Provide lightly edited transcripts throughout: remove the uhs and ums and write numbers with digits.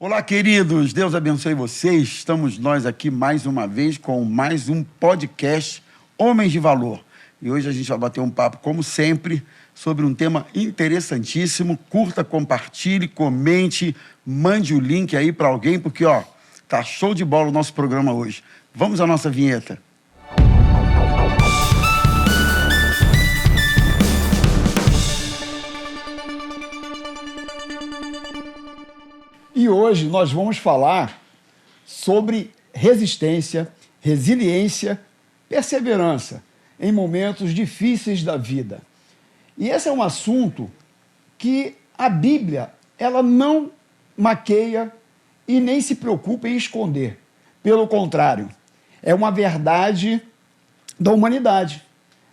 Olá, queridos, Deus abençoe vocês. Estamos nós aqui mais uma vez com mais um podcast Homens de Valor. E hoje a gente vai bater um papo, como sempre, sobre um tema interessantíssimo. Curta, compartilhe, comente, mande o link aí para alguém, porque, tá show de bola o nosso programa hoje. Vamos à nossa vinheta. E hoje nós vamos falar sobre resistência, resiliência, perseverança em momentos difíceis da vida. E esse é um assunto que a Bíblia ela não maqueia e nem se preocupa em esconder. Pelo contrário, é uma verdade da humanidade,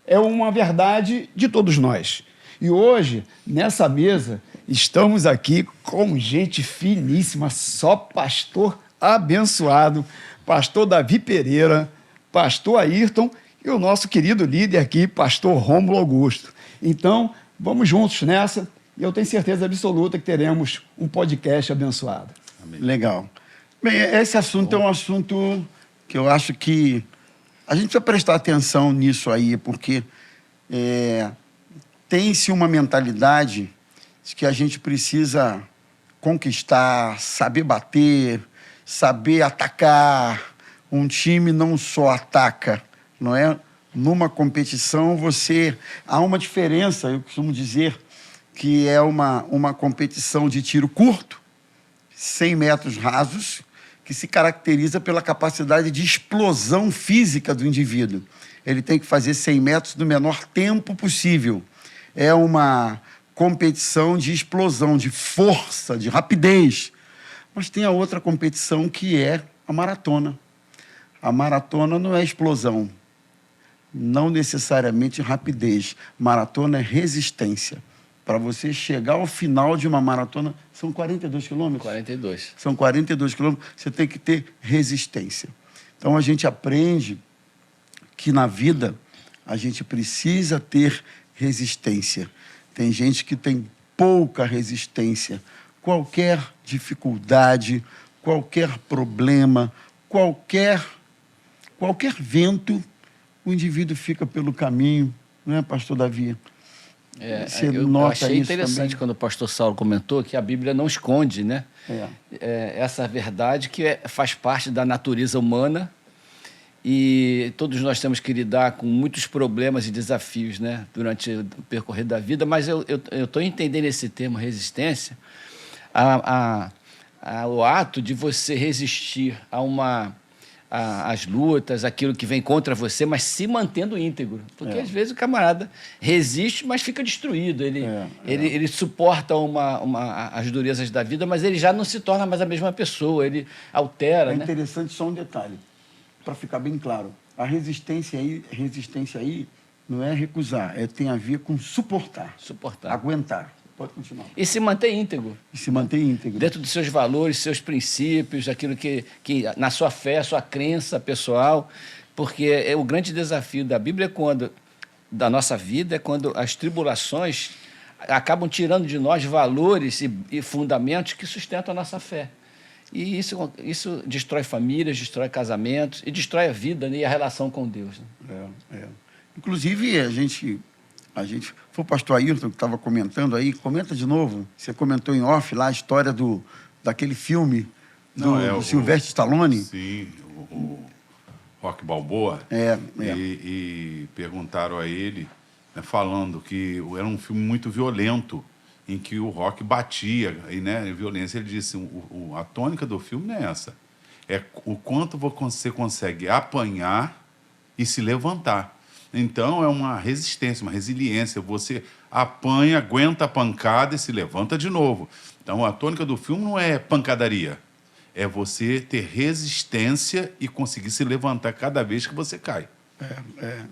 é uma verdade de todos nós. E hoje, nessa mesa, estamos aqui com gente finíssima, só pastor abençoado, pastor Davi Pereira, pastor Ayrton e o nosso querido líder aqui, pastor Rômulo Augusto. Então, vamos juntos nessa e eu tenho certeza absoluta que teremos um podcast abençoado. Amém. Legal. Bem, esse assunto é um assunto que eu acho que a gente precisa prestar atenção nisso aí, porque tem-se uma mentalidade de que a gente precisa conquistar, saber bater, saber atacar. Um time não só ataca, não é? Numa competição, há uma diferença, eu costumo dizer, que é uma competição de tiro curto, 100 metros rasos, que se caracteriza pela capacidade de explosão física do indivíduo. Ele tem que fazer 100 metros no menor tempo possível. É uma competição de explosão, de força, de rapidez. Mas tem a outra competição que é a maratona. A maratona não é explosão, não necessariamente rapidez. Maratona é resistência. Para você chegar ao final de uma maratona, são 42 quilômetros? 42. São 42 quilômetros, você tem que ter resistência. Então, a gente aprende que na vida a gente precisa ter resistência. Tem gente que tem pouca resistência. Qualquer dificuldade, qualquer problema, qualquer vento, o indivíduo fica pelo caminho, não é, pastor Davi? Eu achei interessante também, quando o pastor Saulo comentou que a Bíblia não esconde, né? Essa verdade que faz parte da natureza humana. E todos nós temos que lidar com muitos problemas e desafios, né, durante o percorrer da vida, mas eu estou entendendo esse termo resistência, o ato de você resistir às lutas, aquilo que vem contra você, mas se mantendo íntegro. Porque às vezes o camarada resiste, mas fica destruído. Ele suporta as durezas da vida, mas ele já não se torna mais a mesma pessoa, ele altera. É interessante, só um detalhe, para ficar bem claro. A resistência aí não é recusar, tem a ver com suportar. Aguentar. Pode continuar. E se manter íntegro. Dentro dos seus valores, seus princípios, aquilo que na sua fé, sua crença pessoal, porque o grande desafio da Bíblia da nossa vida é quando as tribulações acabam tirando de nós valores e fundamentos que sustentam a nossa fé. E isso destrói famílias, destrói casamentos e destrói a vida, né, e a relação com Deus. Né? Inclusive, a gente... Foi o pastor Ayrton que estava comentando aí. Comenta de novo. Você comentou em off lá a história daquele filme do Sylvester Stallone. Sim, o Rocky Balboa. E perguntaram a ele, né, falando que era um filme muito violento, em que o Rocky batia, e, né, violência. Ele disse, a tônica do filme não é essa. É o quanto você consegue apanhar e se levantar. Então, é uma resistência, uma resiliência. Você apanha, aguenta a pancada e se levanta de novo. Então, a tônica do filme não é pancadaria. É você ter resistência e conseguir se levantar cada vez que você cai.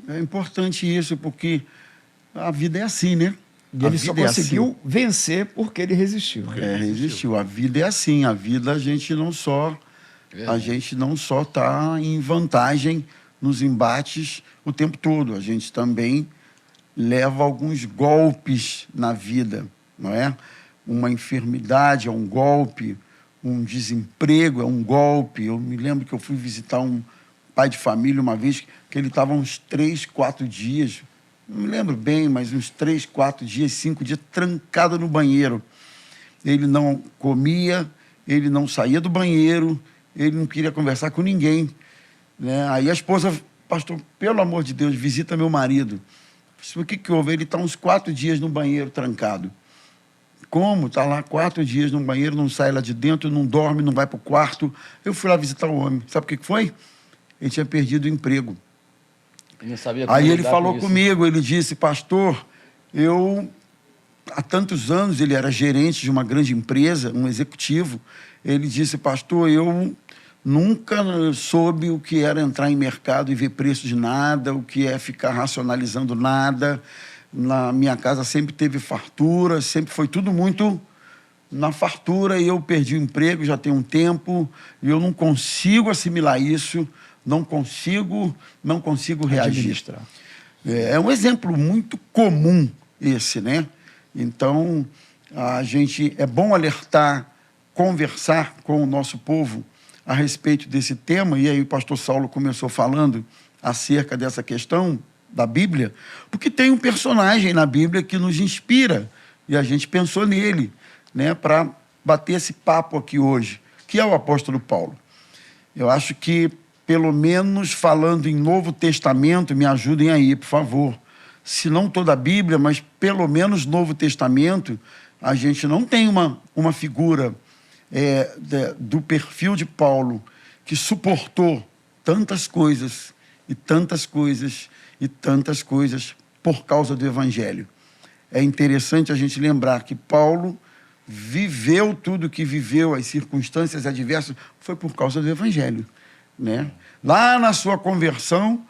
É importante isso, porque a vida é assim, né? E ele só conseguiu vencer porque ele resistiu. Resistiu. A vida é assim. A vida a gente não só está em vantagem nos embates o tempo todo. A gente também leva alguns golpes na vida, não é? Uma enfermidade é um golpe, um desemprego, é um golpe. Eu me lembro que eu fui visitar um pai de família uma vez, que ele estava uns 3, 4 dias, não me lembro bem, mas uns 3, 4 dias, 5 dias, trancado no banheiro. Ele não comia, ele não saía do banheiro, ele não queria conversar com ninguém, né? Aí a esposa, pastor, pelo amor de Deus, visita meu marido. O que houve? Ele está uns 4 dias no banheiro trancado. Como? Está lá 4 dias no banheiro, não sai lá de dentro, não dorme, não vai para o quarto. Eu fui lá visitar o homem. Sabe o que foi? Ele tinha perdido o emprego. Ele não sabia como Aí ele lidar falou com isso. comigo, ele disse, pastor, há tantos anos, ele era gerente de uma grande empresa, um executivo. Ele disse, pastor, eu nunca soube o que era entrar em mercado e ver preço de nada, o que é ficar racionalizando nada. Na minha casa sempre teve fartura, sempre foi tudo muito na fartura, e eu perdi o emprego já tem um tempo, e eu não consigo assimilar isso, não consigo reagir. Administrar. É um exemplo muito comum esse, né? Então, é bom alertar, conversar com o nosso povo a respeito desse tema, e aí o pastor Saulo começou falando acerca dessa questão da Bíblia, porque tem um personagem na Bíblia que nos inspira, e a gente pensou nele, né, para bater esse papo aqui hoje, que é o apóstolo Paulo. Eu acho que, pelo menos falando em Novo Testamento, me ajudem aí, por favor. Se não toda a Bíblia, mas pelo menos Novo Testamento, a gente não tem uma figura do perfil de Paulo que suportou tantas coisas e tantas coisas e tantas coisas por causa do Evangelho. É interessante a gente lembrar que Paulo viveu tudo o que viveu, as circunstâncias adversas, foi por causa do Evangelho, né? Lá na sua conversão,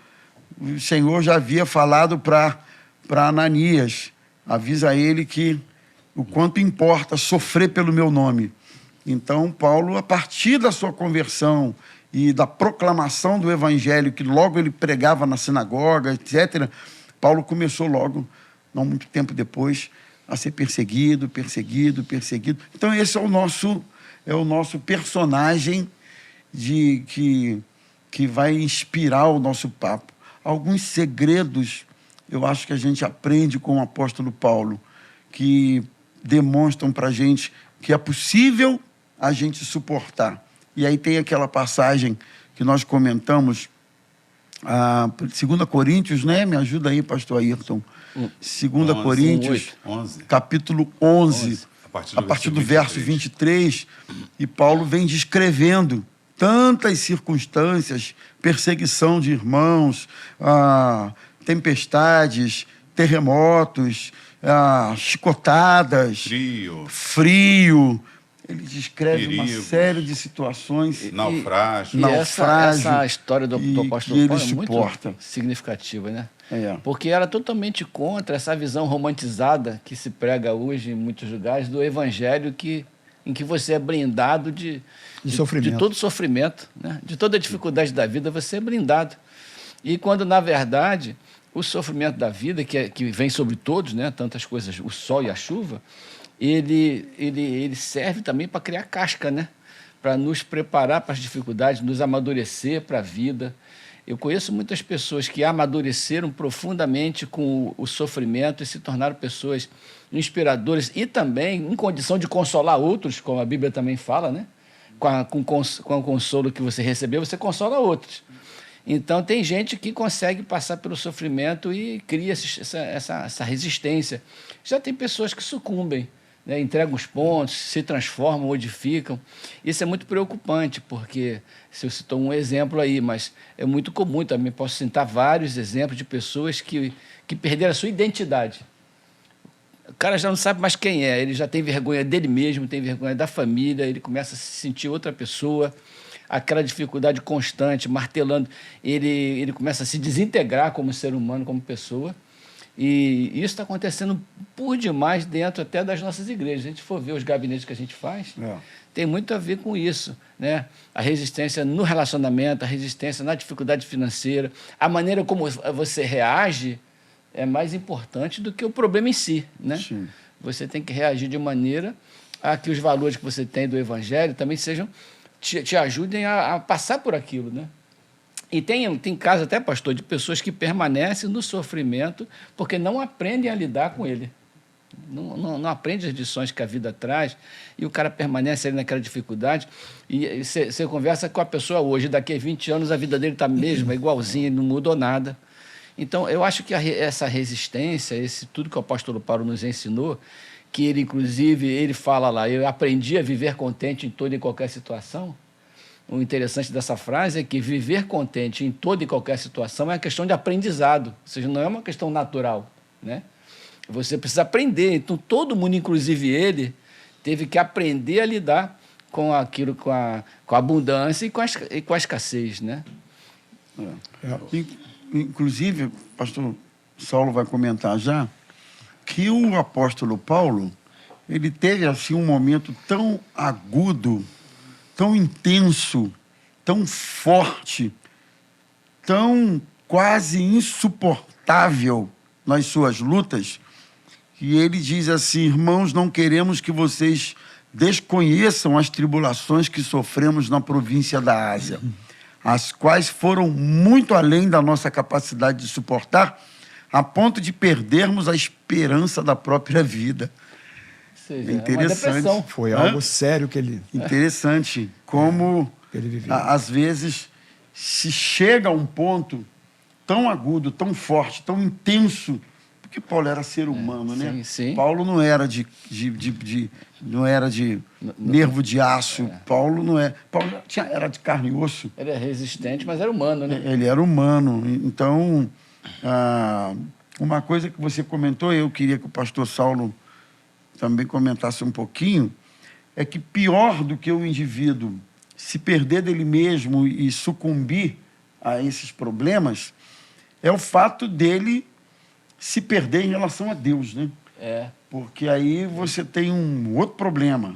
o Senhor já havia falado para Ananias, avisa ele que o quanto importa sofrer pelo meu nome. Então, Paulo, a partir da sua conversão e da proclamação do Evangelho, que logo ele pregava na sinagoga, etc., Paulo começou logo, não muito tempo depois, a ser perseguido. Então, esse é o nosso personagem que vai inspirar o nosso papo. Alguns segredos, eu acho que a gente aprende com o apóstolo Paulo, que demonstram para a gente que é possível a gente suportar. E aí tem aquela passagem que nós comentamos, 2 Coríntios, né? Me ajuda aí, pastor Ayrton. 2 Coríntios, 11. capítulo 11, a partir do verso 23, e Paulo vem descrevendo tantas circunstâncias, perseguição de irmãos, tempestades, terremotos, chicotadas, frio. Ele descreve uma série de situações. Naufrágio. Essa história do apóstolo Paulo é muito significativa, né? Porque era totalmente contra essa visão romantizada que se prega hoje em muitos lugares do evangelho em que você é blindado de todo sofrimento, né? De toda a dificuldade da vida, você é blindado. E quando, na verdade, o sofrimento da vida, que vem sobre todos, né? Tantas coisas, o sol e a chuva, ele serve também para criar casca, né? Para nos preparar para as dificuldades, nos amadurecer para a vida. Eu conheço muitas pessoas que amadureceram profundamente com o sofrimento e se tornaram pessoas inspiradoras e também em condição de consolar outros, como a Bíblia também fala, né? Com o consolo que você recebeu, você consola outros. Então, tem gente que consegue passar pelo sofrimento e cria essa resistência. Já tem pessoas que sucumbem, né? Entregam os pontos, se transformam, modificam. Isso é muito preocupante, porque se eu citou um exemplo aí, mas é muito comum também, posso citar vários exemplos de pessoas que perderam a sua identidade. O cara já não sabe mais quem é, ele já tem vergonha dele mesmo, tem vergonha da família, ele começa a se sentir outra pessoa, aquela dificuldade constante, martelando, ele começa a se desintegrar como ser humano, como pessoa. E isso está acontecendo por demais dentro até das nossas igrejas. Se a gente for ver os gabinetes que a gente faz, tem muito a ver com isso, né? A resistência no relacionamento, a resistência na dificuldade financeira, a maneira como você reage é mais importante do que o problema em si, né? Sim. Você tem que reagir de maneira a que os valores que você tem do Evangelho também te ajudem a passar por aquilo, né? E tem casos até, pastor, de pessoas que permanecem no sofrimento porque não aprendem a lidar com ele. Não aprende as lições que a vida traz, e o cara permanece ali naquela dificuldade, e você conversa com a pessoa hoje, daqui a 20 anos a vida dele está a mesma, igualzinha, não mudou nada. Então, eu acho que essa resistência, tudo que o apóstolo Paulo nos ensinou, que ele, inclusive, ele fala lá, eu aprendi a viver contente em toda e qualquer situação. O interessante dessa frase é que viver contente em toda e qualquer situação é uma questão de aprendizado, ou seja, não é uma questão natural, né? Você precisa aprender. Então, todo mundo, inclusive ele, teve que aprender a lidar com aquilo, com a abundância e com a escassez, né? Inclusive, o pastor Saulo vai comentar já, que o apóstolo Paulo, ele teve assim um momento tão agudo, tão intenso, tão forte, tão quase insuportável nas suas lutas, que ele diz assim: irmãos, não queremos que vocês desconheçam as tribulações que sofremos na província da Ásia, as quais foram muito além da nossa capacidade de suportar, a ponto de perdermos a esperança da própria vida. Ou seja, é interessante. Foi algo sério que ele... Interessante como, ele viveu. Às vezes, se chega a um ponto tão agudo, tão forte, tão intenso, porque Paulo era ser humano, né? Sim, sim. Paulo não era de nervo de aço. Paulo não é. Paulo era de carne e osso. Ele é resistente, mas era humano, né? Ele era humano. Então, uma coisa que você comentou, eu queria que o pastor Saulo também comentasse um pouquinho, é que pior do que o indivíduo se perder dele mesmo e sucumbir a esses problemas é o fato dele se perder em relação a Deus, né? Porque aí você tem um outro problema.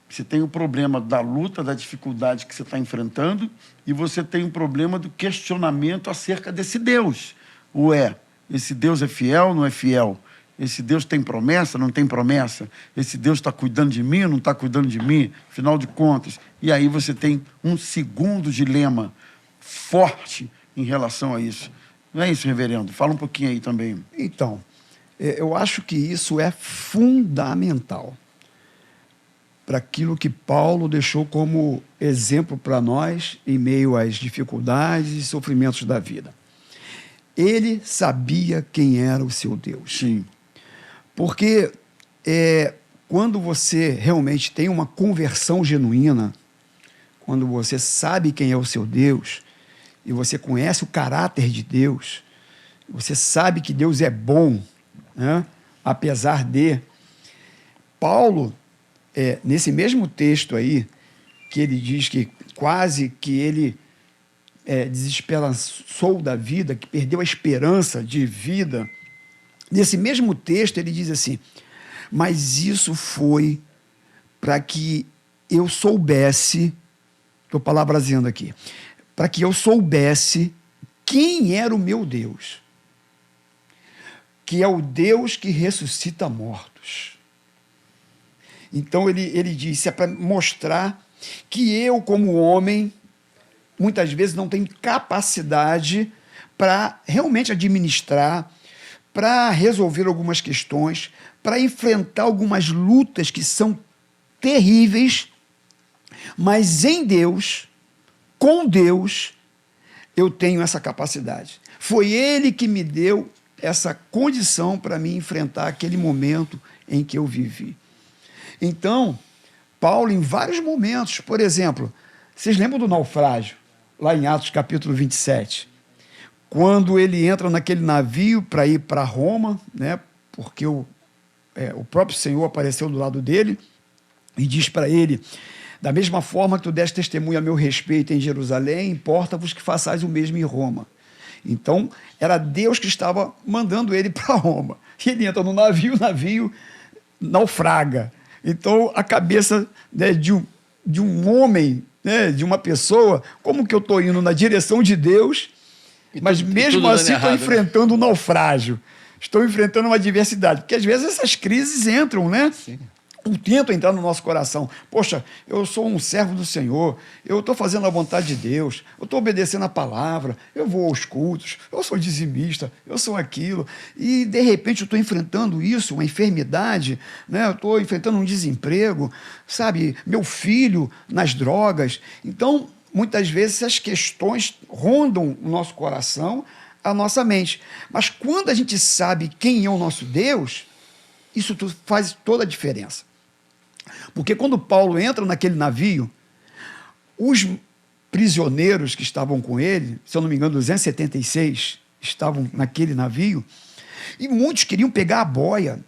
Você tem o problema da luta, da dificuldade que você está enfrentando, e você tem o problema do questionamento acerca desse Deus. Esse Deus é fiel, não é fiel? Esse Deus tem promessa, não tem promessa? Esse Deus está cuidando de mim, não está cuidando de mim? Afinal de contas. E aí você tem um segundo dilema forte em relação a isso. Não é isso, reverendo? Fala um pouquinho aí também. Então, eu acho que isso é fundamental para aquilo que Paulo deixou como exemplo para nós em meio às dificuldades e sofrimentos da vida. Ele sabia quem era o seu Deus. Sim. Porque quando você realmente tem uma conversão genuína, quando você sabe quem é o seu Deus, e você conhece o caráter de Deus, você sabe que Deus é bom, né? Apesar de... Paulo, nesse mesmo texto aí, que ele diz que quase que ele desesperançou da vida, que perdeu a esperança de vida, nesse mesmo texto ele diz assim: mas isso foi para que eu soubesse, estou palavraseando aqui, para que eu soubesse quem era o meu Deus, que é o Deus que ressuscita mortos. Então ele disse, é para mostrar que eu, como homem, muitas vezes não tenho capacidade para realmente administrar, para resolver algumas questões, para enfrentar algumas lutas que são terríveis, mas em Deus, com Deus, eu tenho essa capacidade. Foi Ele que me deu essa condição para me enfrentar aquele momento em que eu vivi. Então, Paulo, em vários momentos, por exemplo, vocês lembram do naufrágio, lá em Atos capítulo 27, quando ele entra naquele navio para ir para Roma, né, porque o próprio Senhor apareceu do lado dele e diz para ele: da mesma forma que tu deste testemunho a meu respeito em Jerusalém, importa-vos que façais o mesmo em Roma. Então, era Deus que estava mandando ele para Roma. E ele entra no navio, o navio naufraga. Então, a cabeça, né, de um homem, né, de uma pessoa, como que eu estou indo na direção de Deus, mas mesmo assim estou enfrentando um naufrágio. Estou enfrentando uma adversidade. Porque às vezes essas crises entram, né? Sim. tentam entrar no nosso coração. Poxa, eu sou um servo do Senhor, eu estou fazendo a vontade de Deus, eu estou obedecendo a palavra, eu vou aos cultos, eu sou dizimista, eu sou aquilo. E, de repente, eu estou enfrentando isso, uma enfermidade, né? Eu estou enfrentando um desemprego, sabe? Meu filho nas drogas. Então, muitas vezes, essas questões rondam o nosso coração, a nossa mente. Mas quando a gente sabe quem é o nosso Deus, isso tudo faz toda a diferença. Porque quando Paulo entra naquele navio, os prisioneiros que estavam com ele, se eu não me engano, 276 estavam naquele navio, e muitos queriam pegar a boia,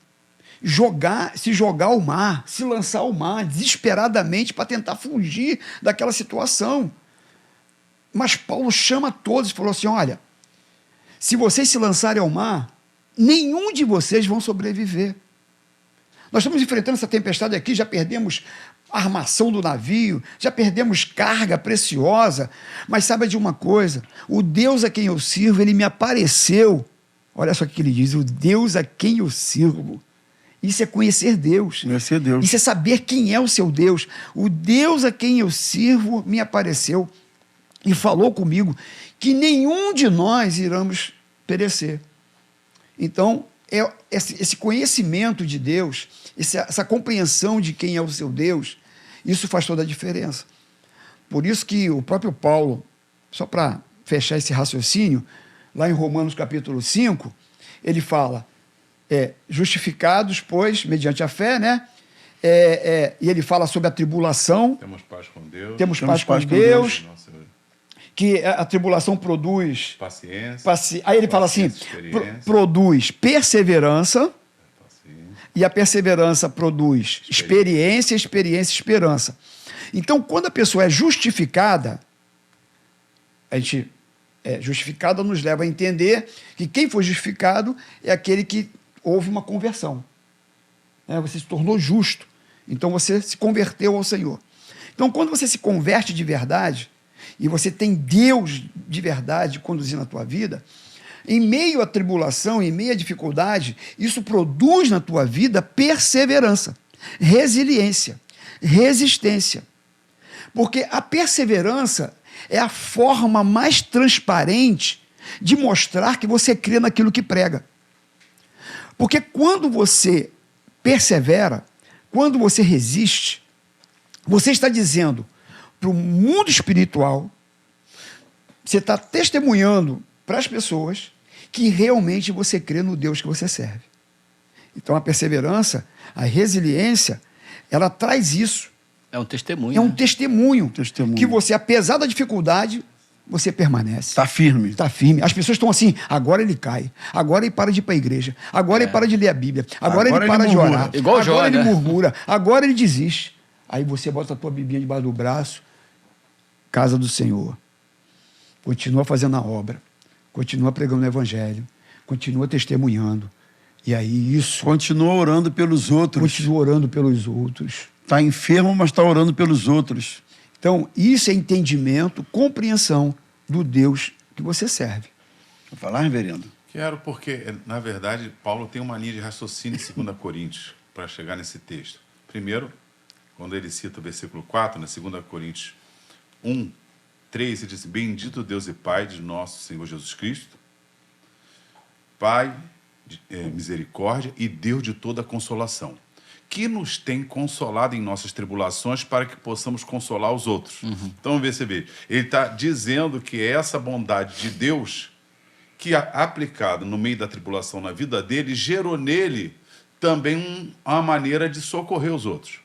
se jogar ao mar, se lançar ao mar, desesperadamente, para tentar fugir daquela situação. Mas Paulo chama todos e falou assim: olha, se vocês se lançarem ao mar, nenhum de vocês vão sobreviver. Nós estamos enfrentando essa tempestade aqui, já perdemos a armação do navio, já perdemos carga preciosa, mas sabe de uma coisa? O Deus a quem eu sirvo, ele me apareceu. Olha só o que ele diz: o Deus a quem eu sirvo. Isso é conhecer Deus. Conhecer Deus. Isso é saber quem é o seu Deus. O Deus a quem eu sirvo me apareceu e falou comigo que nenhum de nós iremos perecer. Então, esse conhecimento de Deus, essa compreensão de quem é o seu Deus, isso faz toda a diferença. Por isso que o próprio Paulo, só para fechar esse raciocínio, lá em Romanos capítulo 5, ele fala, justificados, pois, mediante a fé, né? E ele fala sobre a tribulação. Temos paz com Deus. Temos paz com Deus. Que a tribulação produz paciência. Aí ele fala assim, produz perseverança, e a perseverança produz experiência, esperança. Então, quando a pessoa é justificada, justificada nos leva a entender que quem foi justificado é aquele que houve uma conversão. Você se tornou justo, então você se converteu ao Senhor. Então, quando você se converte de verdade, e você tem Deus de verdade conduzindo a tua vida, em meio à tribulação, em meio à dificuldade, isso produz na tua vida perseverança, resiliência, resistência. Porque a perseverança é a forma mais transparente de mostrar que você crê naquilo que prega. Porque quando você persevera, quando você resiste, você está dizendo para o mundo espiritual, você está testemunhando para as pessoas que realmente você crê no Deus que você serve. Então, a perseverança, a resiliência, ela traz isso. É um testemunho. É um testemunho. Que você, apesar da dificuldade, você permanece. Está firme. Está firme. As pessoas estão assim, agora ele cai, agora ele para de ir para a igreja, agora ele para de ler a Bíblia, agora ele para de orar, igual agora ele né? murmura, agora ele desiste. Aí você bota a tua Bíblia debaixo do braço, casa do Senhor. Continua fazendo a obra, continua pregando o evangelho, continua testemunhando. E aí isso... Continua orando pelos outros. Continua orando pelos outros. Está enfermo, mas está orando pelos outros. Então, isso é entendimento, compreensão do Deus que você serve. Quer falar, reverendo? Quero, porque, na verdade, Paulo tem uma linha de raciocínio em 2 Coríntios para chegar nesse texto. Primeiro, quando ele cita o versículo 4, na 2 Coríntios 1, 3, ele diz: bendito Deus e Pai de nosso Senhor Jesus Cristo, Pai de misericórdia e Deus de toda consolação, que nos tem consolado em nossas tribulações para que possamos consolar os outros. Então, você vê, ele está dizendo que essa bondade de Deus, que aplicada no meio da tribulação na vida dele, gerou nele também uma maneira de socorrer os outros.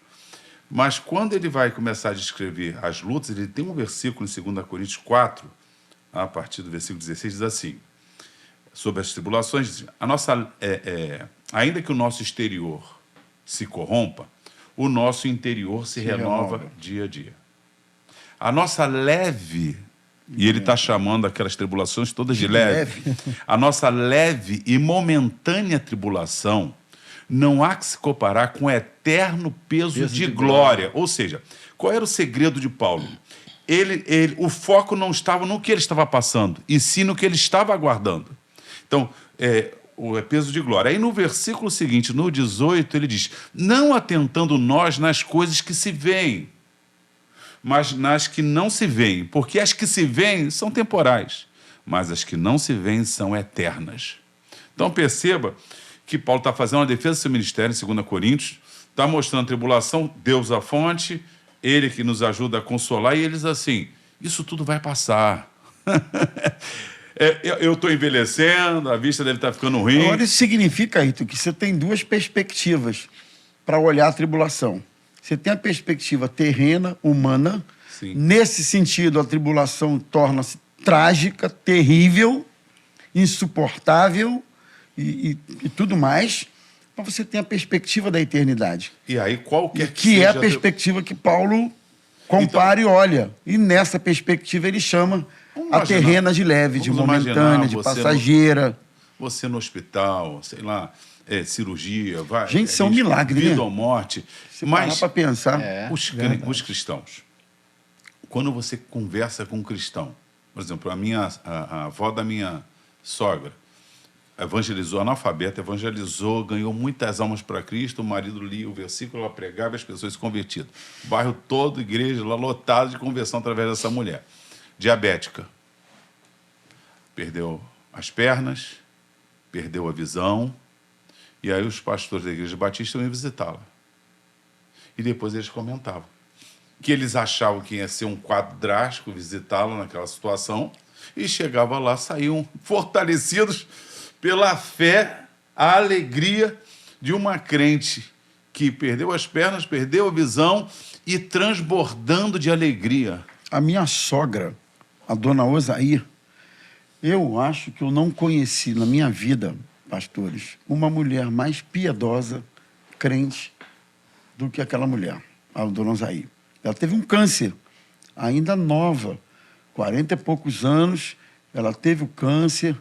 Mas quando ele vai começar a descrever as lutas, ele tem um versículo em 2 Coríntios 4, a partir do versículo 16, diz assim, sobre as tribulações, ainda que o nosso exterior se corrompa, o nosso interior se renova dia a dia. A nossa leve, e ele está chamando aquelas tribulações todas de leve, a nossa leve e momentânea tribulação não há que se comparar com o eterno peso de glória. Ou seja, qual era o segredo de Paulo? O foco não estava no que ele estava passando, e sim no que ele estava aguardando. Então, o peso de glória. Aí no versículo seguinte, no 18, ele diz: não atentando nós nas coisas que se veem, mas nas que não se veem, porque as que se veem são temporais, mas as que não se veem são eternas. Então perceba que Paulo está fazendo uma defesa do seu ministério em 2 Coríntios, está mostrando a tribulação, Deus a fonte, Ele que nos ajuda a consolar, e eles assim, isso tudo vai passar. Eu estou envelhecendo, a vista deve estar ficando ruim. Agora, isso significa, Rito, que você tem duas perspectivas para olhar a tribulação. Você tem a perspectiva terrena, humana. Sim. Nesse sentido, a tribulação torna-se trágica, terrível, insuportável e tudo mais. Mas você tem a perspectiva da eternidade. E aí, qualquer que seja... é a perspectiva que Paulo compara então, e olha. E nessa perspectiva ele chama a terrena de leve, de momentânea, de passageira. Você no hospital, sei lá, cirurgia, vai. Gente, isso é um milagre, vida né? ou morte. Se parar para pensar. Os cristãos, quando você conversa com um cristão, por exemplo, a avó da minha sogra evangelizou, analfabeta, evangelizou, ganhou muitas almas para Cristo, o marido lia o versículo, ela pregava e as pessoas se convertiam. O bairro todo, igreja lá lotado de conversão através dessa mulher. Diabética. Perdeu as pernas, perdeu a visão, e aí os pastores da igreja batista iam visitá-la. E depois eles comentavam que eles achavam que ia ser um quadro drástico visitá-la naquela situação, e chegava lá, saíam fortalecidos pela fé, a alegria de uma crente que perdeu as pernas, perdeu a visão e transbordando de alegria. A minha sogra, a dona Osair, eu acho que eu não conheci na minha vida, pastores, uma mulher mais piedosa, crente, do que aquela mulher, a dona Osair. Ela teve um câncer, ainda nova, 40 e poucos anos, ela teve o câncer,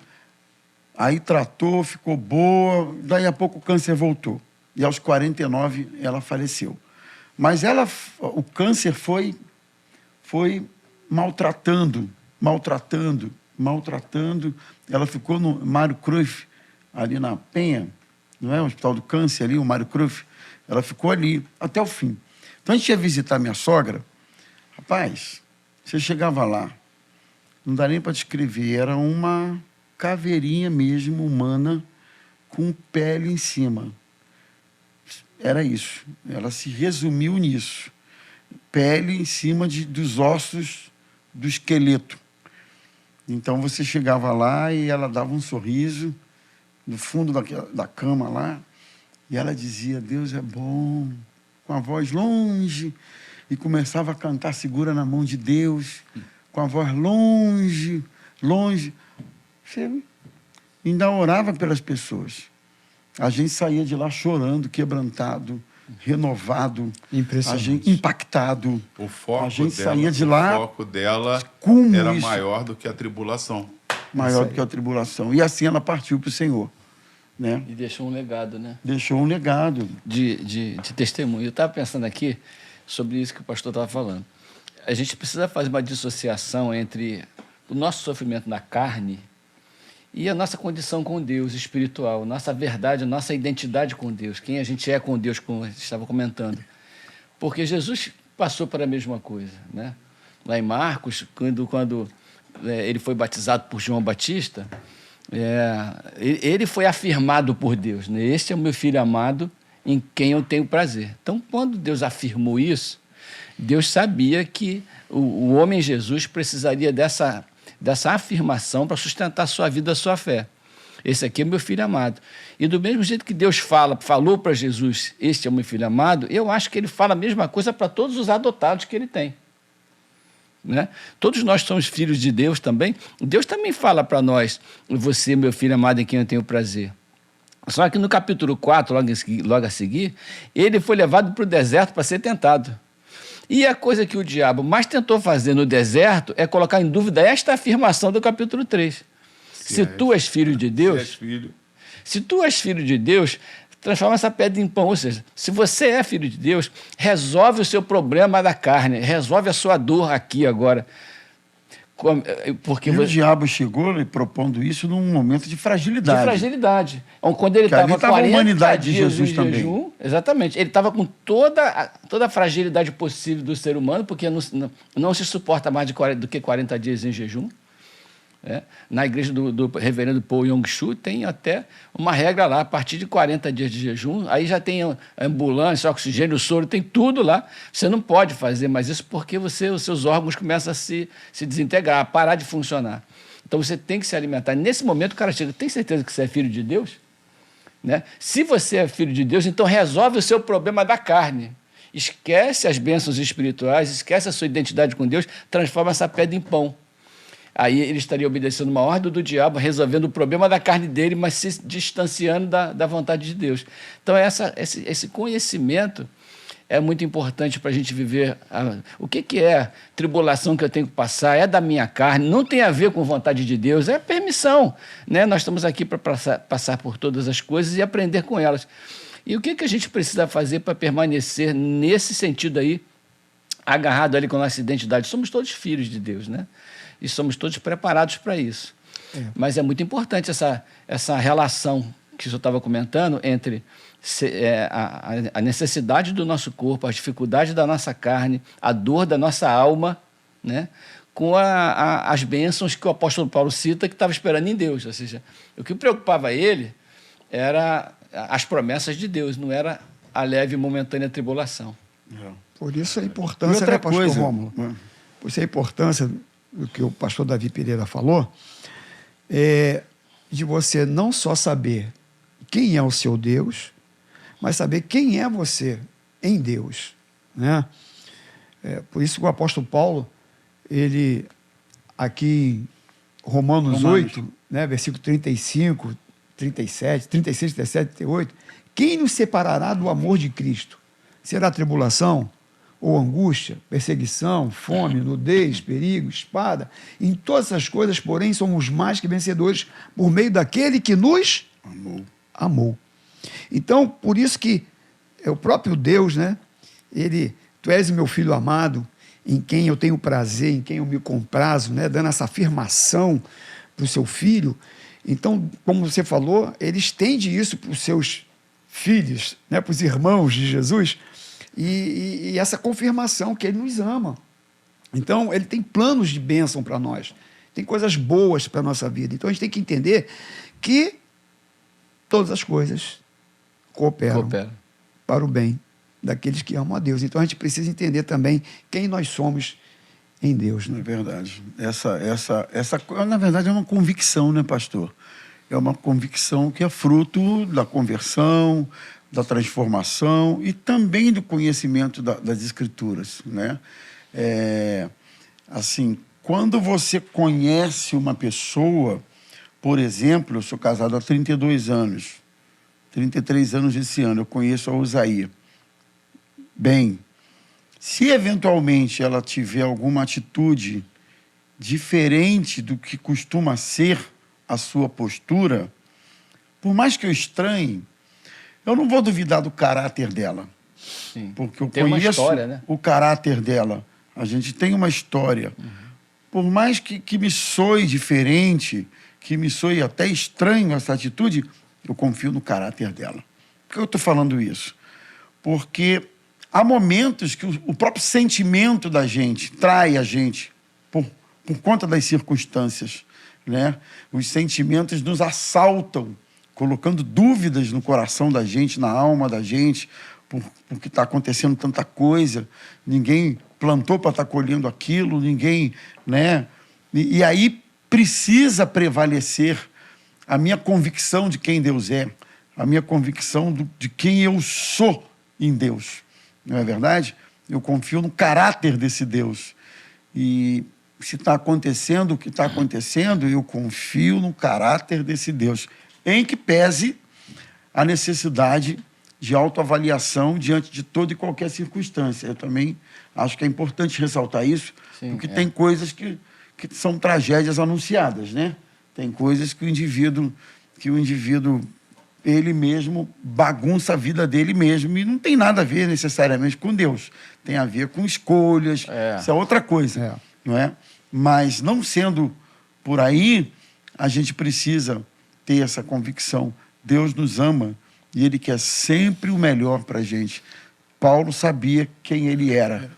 aí tratou, ficou boa, daí a pouco o câncer voltou. E aos 49 ela faleceu. Mas o câncer foi maltratando. Ela ficou no Mário Cruyff, ali na Penha, não é? O Hospital do Câncer ali, o Mário Cruyff. Ela ficou ali até o fim. Então a gente ia visitar minha sogra. Rapaz, você chegava lá, não dá nem para descrever, era uma caveirinha mesmo, humana, com pele em cima. Era isso. Ela se resumiu nisso. Pele em cima dos ossos do esqueleto. Então você chegava lá e ela dava um sorriso no fundo da cama lá, e ela dizia: Deus é bom, com a voz longe, e começava a cantar segura na mão de Deus, com a voz longe. Você ainda orava pelas pessoas. A gente saía de lá chorando, quebrantado, renovado, a gente impactado. O foco a gente dela, saía de lá, o foco dela era maior do que a tribulação. Maior do que a tribulação. E assim ela partiu para o Senhor. Né? E deixou um legado, né? Deixou um legado. De testemunho. Eu estava pensando aqui sobre isso que o pastor estava falando. A gente precisa fazer uma dissociação entre o nosso sofrimento na carne e a nossa condição com Deus espiritual, nossa verdade, nossa identidade com Deus, quem a gente é com Deus, como a gente estava comentando. Porque Jesus passou por a mesma coisa. Né? Lá em Marcos, quando ele foi batizado por João Batista, ele foi afirmado por Deus. Né? Este é o meu filho amado, em quem eu tenho prazer. Então, quando Deus afirmou isso, Deus sabia que o homem Jesus precisaria dessa afirmação para sustentar a sua vida, a sua fé. Esse aqui é meu filho amado. E do mesmo jeito que Deus falou para Jesus, este é o meu filho amado, eu acho que ele fala a mesma coisa para todos os adotados que ele tem. Né? Todos nós somos filhos de Deus também. Deus também fala para nós: você, meu filho amado, em quem eu tenho prazer. Só que no capítulo 4, logo a seguir, ele foi levado para o deserto para ser tentado. E a coisa que o diabo mais tentou fazer no deserto é colocar em dúvida esta afirmação do capítulo 3. Se tu és filho de Deus, se tu és filho de Deus, transforma essa pedra em pão. Ou seja, se você é filho de Deus, resolve o seu problema da carne, resolve a sua dor aqui agora. Porque o diabo chegou propondo isso num momento de fragilidade. De fragilidade. Quando ele estava 40 a humanidade de dias Jesus em também. jejum, exatamente. Ele estava com toda a fragilidade possível do ser humano, porque não se suporta mais do que 40 dias em jejum. Na igreja do reverendo Paul Yong-Shu tem até uma regra lá, a partir de 40 dias de jejum, aí já tem ambulância, oxigênio, soro, tem tudo lá. Você não pode fazer mais isso porque os seus órgãos começam a se desintegrar, a parar de funcionar. Então você tem que se alimentar. Nesse momento o cara chega, tem certeza que você é filho de Deus? Né? Se você é filho de Deus, então resolve o seu problema da carne. Esquece as bênçãos espirituais, esquece a sua identidade com Deus, transforma essa pedra em pão. Aí ele estaria obedecendo uma ordem do diabo, resolvendo o problema da carne dele, mas se distanciando da vontade de Deus. Então, esse conhecimento é muito importante para a gente viver. O que é tribulação que eu tenho que passar? É da minha carne, não tem a ver com vontade de Deus, é permissão. Né? Nós estamos aqui para passar por todas as coisas e aprender com elas. E o que a gente precisa fazer para permanecer nesse sentido aí, agarrado ali com a nossa identidade? Somos todos filhos de Deus, né? E somos todos preparados para isso. Mas é muito importante essa relação que o senhor estava comentando entre a necessidade do nosso corpo, as dificuldades da nossa carne, a dor da nossa alma, né? Com as bênçãos que o apóstolo Paulo cita, que estava esperando em Deus. Ou seja, o que preocupava ele era as promessas de Deus, não era a leve e momentânea tribulação. Por isso a importância, né, pastor Rômulo? Por isso a importância do que o pastor Davi Pereira falou, de você não só saber quem é o seu Deus, mas saber quem é você em Deus. Né? Por isso que o apóstolo Paulo, ele, aqui em Romanos 8, né, versículo 35, 37, 36, 37, 38, quem nos separará do amor de Cristo? Será tribulação? Ou angústia, perseguição, fome, nudez, perigo, espada? Em todas essas coisas, porém, somos mais que vencedores por meio daquele que nos amou. Então, por isso que é o próprio Deus, né? Tu és o meu filho amado, em quem eu tenho prazer, em quem eu me comprazo, né? Dando essa afirmação para o seu filho. Então, como você falou, ele estende isso para os seus filhos, né? Para os irmãos de Jesus, e essa confirmação que ele nos ama. Então, ele tem planos de bênção para nós, tem coisas boas para a nossa vida. Então, a gente tem que entender que todas as coisas cooperam para o bem daqueles que amam a Deus. Então, a gente precisa entender também quem nós somos em Deus. Né? É verdade. Na verdade, é uma convicção, né, pastor? É uma convicção que é fruto da conversão, da transformação e também do conhecimento das Escrituras, né? Assim, quando você conhece uma pessoa, por exemplo, eu sou casado há 32 anos, 33 anos esse ano, eu conheço a Usaí. Bem, se eventualmente ela tiver alguma atitude diferente do que costuma ser a sua postura, por mais que eu estranhe, eu não vou duvidar do caráter dela. Sim. Porque eu tem conheço uma história, né? O caráter dela. A gente tem uma história. Por mais que me soe diferente, que me soe até estranho essa atitude, eu confio no caráter dela. Por que eu estou falando isso? Porque há momentos que o próprio sentimento da gente trai a gente por conta das circunstâncias, né? Os sentimentos nos assaltam, colocando dúvidas no coração da gente, na alma da gente, porque está acontecendo tanta coisa, ninguém plantou para estar colhendo aquilo, ninguém, né? E aí precisa prevalecer a minha convicção de quem Deus é, a minha convicção de quem eu sou em Deus. Não é verdade? Eu confio no caráter desse Deus. E se está acontecendo o que está acontecendo, eu confio no caráter desse Deus, em que pese a necessidade de autoavaliação diante de toda e qualquer circunstância. Eu também acho que é importante ressaltar isso, porque tem coisas que são tragédias anunciadas, né? Tem coisas que o indivíduo, ele mesmo bagunça a vida dele mesmo, e não tem nada a ver necessariamente com Deus. Tem a ver com escolhas, isso é outra coisa, não é? Mas não sendo por aí, a gente precisa ter essa convicção. Deus nos ama e Ele quer sempre o melhor para a gente. Paulo sabia quem ele era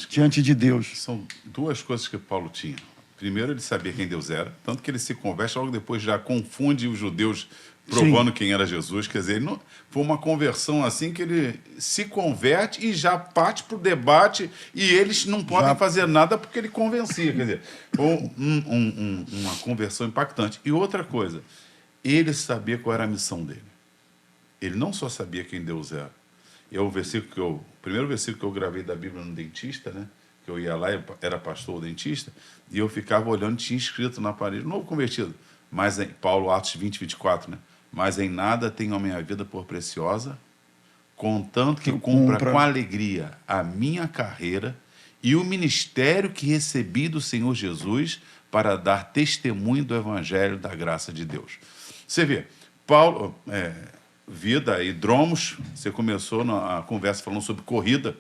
diante de Deus. São duas coisas que Paulo tinha. Primeiro, ele sabia quem Deus era, tanto que ele se converte, logo depois já confunde os judeus provando quem era Jesus. Quer dizer, não, foi uma conversão assim que ele se converte e já parte para o debate e eles não podem fazer nada porque ele convencia. Quer dizer, foi uma conversão impactante. E outra coisa, ele sabia qual era a missão dele. Ele não só sabia quem Deus era. O primeiro versículo que eu gravei da Bíblia no dentista, né? Que eu ia lá, era pastor ou dentista, e eu ficava olhando, tinha escrito na parede, novo convertido, mas Paulo, Atos 20, 24, né? Mas em nada tenho a minha vida por preciosa, contanto que cumpra com alegria a minha carreira e o ministério que recebi do Senhor Jesus para dar testemunho do Evangelho da graça de Deus. Você vê, Paulo... vida e dromos, você começou a conversa falando sobre corrida,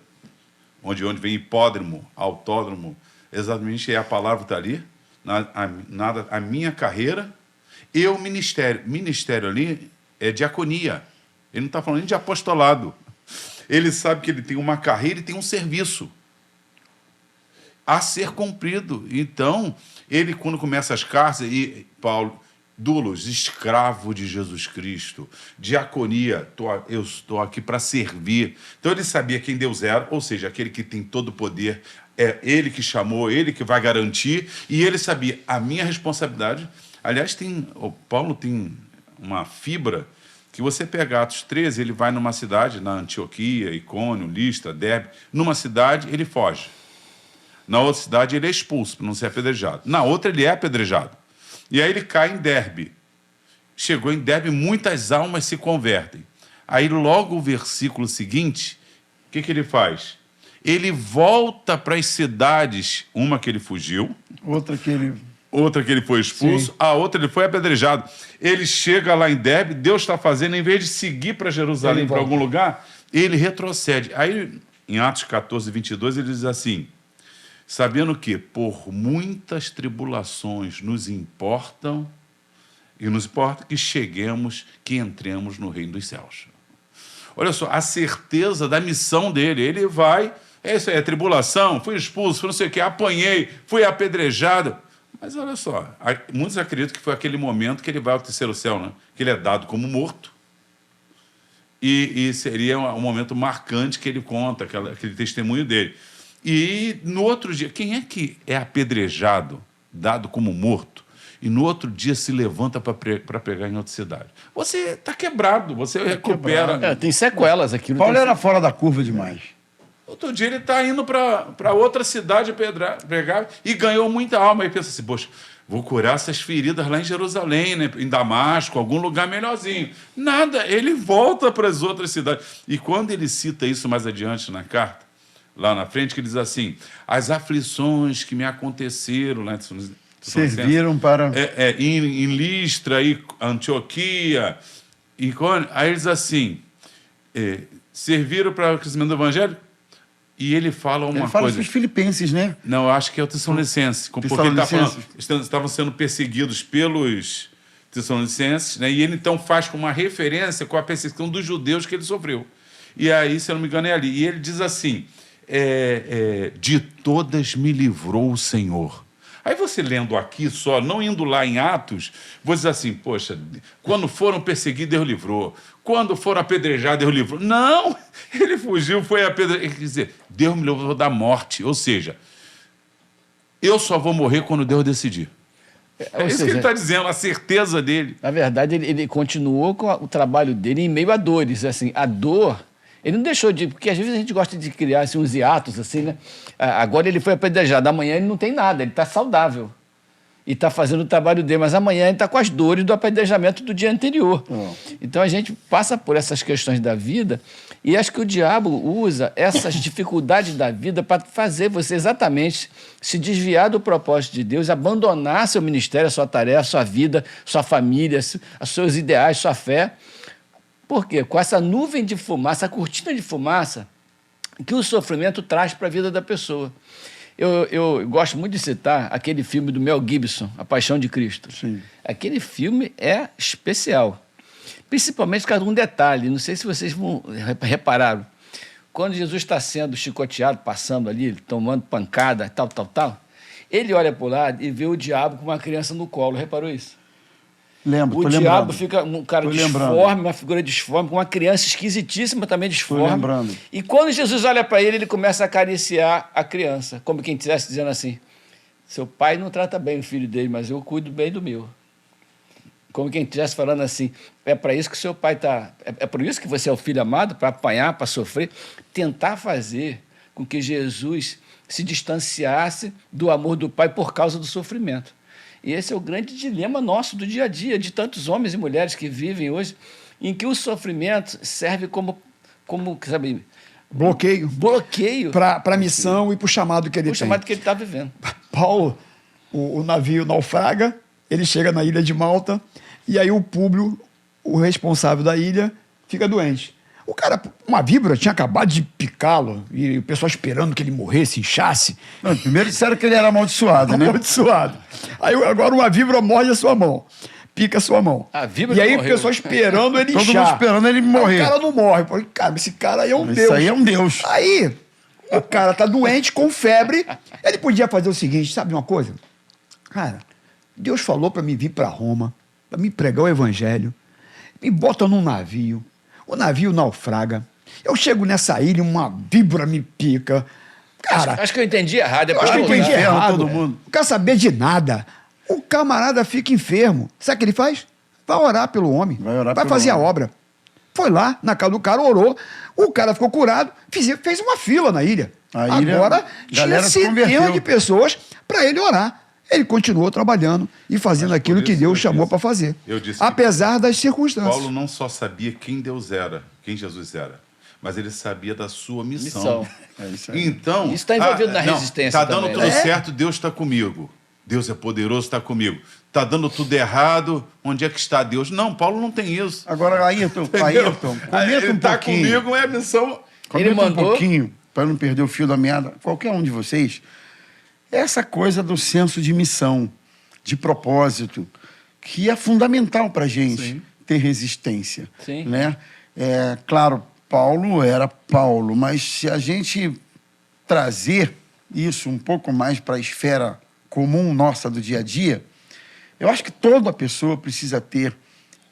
onde vem hipódromo, autódromo, exatamente é a palavra que está ali, a minha carreira e o ministério. Ministério ali é diaconia, ele não está falando nem de apostolado, ele sabe que ele tem uma carreira e tem um serviço a ser cumprido. Então, ele quando começa as cartas, e Paulo... Doulos, escravo de Jesus Cristo, diaconia, eu estou aqui para servir. Então ele sabia quem Deus era, ou seja, aquele que tem todo o poder, é ele que chamou, ele que vai garantir, e ele sabia a minha responsabilidade. Aliás, o Paulo tem uma fibra que você pega Atos 13, ele vai numa cidade, na Antioquia, Icônio, Listra, Derbe, numa cidade ele foge. Na outra cidade ele é expulso para não ser apedrejado. Na outra ele é apedrejado. E aí ele cai em Derbe. Chegou em Derbe, muitas almas se convertem. Aí logo o versículo seguinte, o que ele faz? Ele volta para as cidades, uma que ele fugiu, outra que ele foi expulso, a outra ele foi apedrejado. Ele chega lá em Derbe, Deus está fazendo, em vez de seguir para Jerusalém, para algum lugar, ele retrocede. Aí em Atos 14, 22, ele diz assim, sabendo que por muitas tribulações nos importa que cheguemos, que entremos no reino dos céus. Olha só, a certeza da missão dele. Ele vai, isso aí, é tribulação, fui expulso, fui não sei o quê, apanhei, fui apedrejado. Mas olha só, muitos acreditam que foi aquele momento que ele vai ao terceiro céu, né? Que ele é dado como morto. E seria um momento marcante que ele conta, aquele testemunho dele. E no outro dia, quem é que é apedrejado, dado como morto, e no outro dia se levanta para pregar em outra cidade? Você está quebrado, você recupera. Tem sequelas aqui. Paulo era fora da curva demais. Outro dia ele está indo para outra cidade pregar e ganhou muita alma. Aí pensa assim, poxa, vou curar essas feridas lá em Jerusalém, né? Em Damasco, algum lugar melhorzinho. Nada, ele volta para as outras cidades. E quando ele cita isso mais adiante na carta, lá na frente, que diz assim, as aflições que me aconteceram lá serviram para... em Listra, e Antioquia, aí ele diz assim, serviram para o crescimento do Evangelho, e ele fala uma coisa... Ele fala dos filipenses, né? Não, eu acho que é o Tessalonicenses, porque ele está falando, estavam sendo perseguidos pelos Tessalonicenses, né? E ele então faz com uma referência com a perseguição dos judeus que ele sofreu. E aí, se eu não me engano, é ali. E ele diz assim, de todas me livrou o Senhor. Aí você lendo aqui só, não indo lá em Atos, você diz assim, poxa, quando foram perseguidos, Deus livrou. Quando foram apedrejados, Deus livrou. Não, ele fugiu, foi apedrejado. Quer dizer, Deus me livrou da morte. Ou seja, eu só vou morrer quando Deus decidir. É isso que ele está dizendo, a certeza dele. Na verdade, ele continuou com o trabalho dele em meio a dores. Assim, a dor... Ele não deixou de... Porque às vezes a gente gosta de criar assim, uns hiatos, assim, né? Agora ele foi apedrejado, amanhã ele não tem nada, ele está saudável. E está fazendo o trabalho dele, mas amanhã ele está com as dores do apedrejamento do dia anterior. Então a gente passa por essas questões da vida e acho que o diabo usa essas dificuldades da vida para fazer você exatamente se desviar do propósito de Deus, abandonar seu ministério, a sua tarefa, sua vida, sua família, os seus ideais, sua fé. Por quê? Com essa nuvem de fumaça, essa cortina de fumaça que o sofrimento traz para a vida da pessoa. Eu gosto muito de citar aquele filme do Mel Gibson, A Paixão de Cristo. Sim. Aquele filme é especial, principalmente por causa de um detalhe, não sei se vocês repararam. Quando Jesus está sendo chicoteado, passando ali, tomando pancada, tal, ele olha para o lado e vê o diabo com uma criança no colo. Reparou isso? Lembro, O diabo fica um cara disforme, uma figura disforme, com uma criança esquisitíssima também disforme. Tô lembrando. E quando Jesus olha para ele, ele começa a acariciar a criança, como quem estivesse dizendo assim: seu pai não trata bem o filho dele, mas eu cuido bem do meu. Como quem estivesse falando assim, é para isso que o seu pai está... É por isso que você é o filho amado, para apanhar, para sofrer. Tentar fazer com que Jesus se distanciasse do amor do pai por causa do sofrimento. E esse é o grande dilema nosso do dia a dia, de tantos homens e mulheres que vivem hoje, em que o sofrimento serve como sabe... Bloqueio. Para a missão e para o chamado que ele tem. O chamado que ele está vivendo. Paulo, o navio naufraga, ele chega na ilha de Malta, e aí o Públio, o responsável da ilha, fica doente. O cara, uma víbora, tinha acabado de picá-lo, e o pessoal esperando que ele morresse, inchasse. Não, primeiro disseram que ele era amaldiçoado, né? Amaldiçoado. Aí agora uma víbora morde a sua mão, pica a sua mão. A víbora e aí morreu. O pessoal esperando ele inchar. Todo mundo esperando ele morrer. Aí o cara não morre. Pô, cara, esse cara aí é um Deus. Isso aí é um Deus. Aí, o cara tá doente, com febre, ele podia fazer o seguinte, sabe uma coisa? Cara, Deus falou para mim vir para Roma, para me pregar o evangelho, me bota num navio, o navio naufraga, eu chego nessa ilha, uma víbora me pica. Cara, acho que eu entendi errado. eu acho que eu entendi inferno, errado. todo mundo. Não quer saber de nada. O camarada fica enfermo. Sabe o que ele faz? Vai orar pelo homem. Vai fazer a obra. Foi lá, na casa do cara, orou. O cara ficou curado, fez uma fila na ilha. Agora tinha centenas de pessoas para ele orar. Ele continuou trabalhando e fazendo aquilo que Deus chamou para fazer. Apesar das circunstâncias. Paulo não só sabia quem Deus era, quem Jesus era, mas ele sabia da sua missão. É isso aí. Então, isso está envolvido na resistência. Está dando também, tudo certo, Deus está comigo. Deus é poderoso, está comigo. Está dando tudo errado, onde é que está Deus? Não, Paulo não tem isso. Agora, Ayrton, comenta um ele está pouquinho. comigo, é a missão. Comenta um pouquinho, para não perder o fio da meada, qualquer um de vocês, essa coisa do senso de missão, de propósito, que é fundamental para a gente ter resistência. Sim. Né? Claro, Paulo era Paulo, mas se a gente trazer isso um pouco mais para a esfera comum nossa do dia a dia, eu acho que toda pessoa precisa ter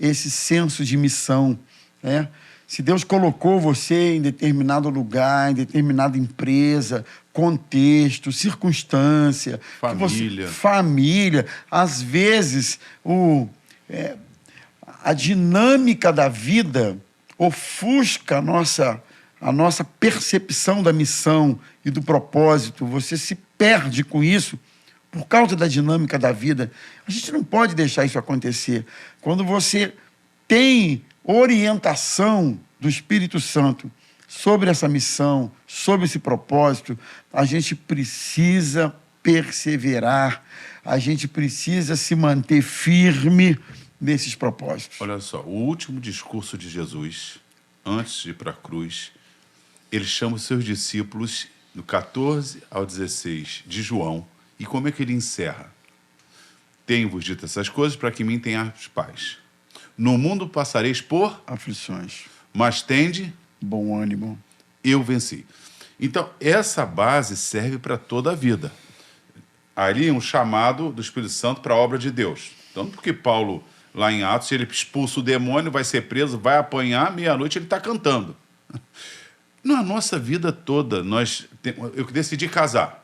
esse senso de missão, né? Se Deus colocou você em determinado lugar, em determinada empresa, contexto, circunstância... Família. Família. Às vezes, a dinâmica da vida ofusca a nossa percepção da missão e do propósito. Você se perde com isso por causa da dinâmica da vida. A gente não pode deixar isso acontecer. Quando você tem orientação do Espírito Santo sobre essa missão, sobre esse propósito, a gente precisa perseverar, a gente precisa se manter firme nesses propósitos. Olha só, o último discurso de Jesus, antes de ir para a cruz, ele chama os seus discípulos, do 14 ao 16 de João, e como é que ele encerra? Tenho-vos dito essas coisas para que em mim tenhais paz. No mundo passareis por aflições, mas tende bom ânimo. Eu venci. Então, essa base serve para toda a vida. Ali um chamado do Espírito Santo para a obra de Deus. Tanto porque Paulo, lá em Atos, ele expulsa o demônio, vai ser preso, vai apanhar, meia-noite ele está cantando. Na nossa vida toda, eu decidi casar.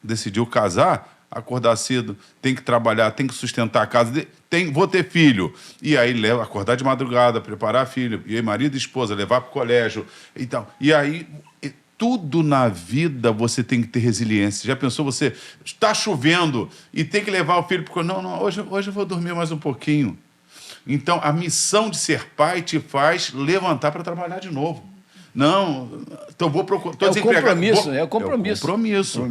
Decidiu casar, acordar cedo, tem que trabalhar, tem que sustentar a casa, vou ter filho. E aí acordar de madrugada, preparar filho, e aí marido e esposa, levar para o colégio. Então, e aí, tudo na vida você tem que ter resiliência. Já pensou, você está chovendo e tem que levar o filho para o colégio? Não, hoje eu vou dormir mais um pouquinho. Então, a missão de ser pai te faz levantar para trabalhar de novo. Não, então vou procurar. É o compromisso, é o compromisso.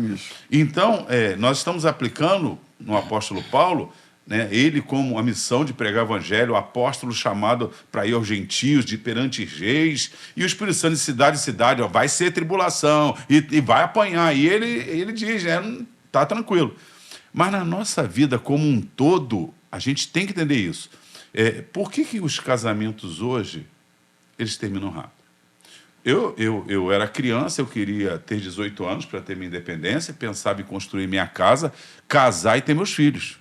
Então, nós estamos aplicando no apóstolo Paulo né? Ele, como a missão de pregar o evangelho, o apóstolo chamado para ir aos gentios, de perante reis, e o Espírito Santo de cidade em cidade, ó, vai ser tribulação, e vai apanhar. E ele diz, tá tranquilo. Mas na nossa vida como um todo, a gente tem que entender isso. Por que os casamentos hoje, eles terminam rápido? Eu era criança, eu queria ter 18 anos para ter minha independência, pensava em construir minha casa, casar e ter meus filhos.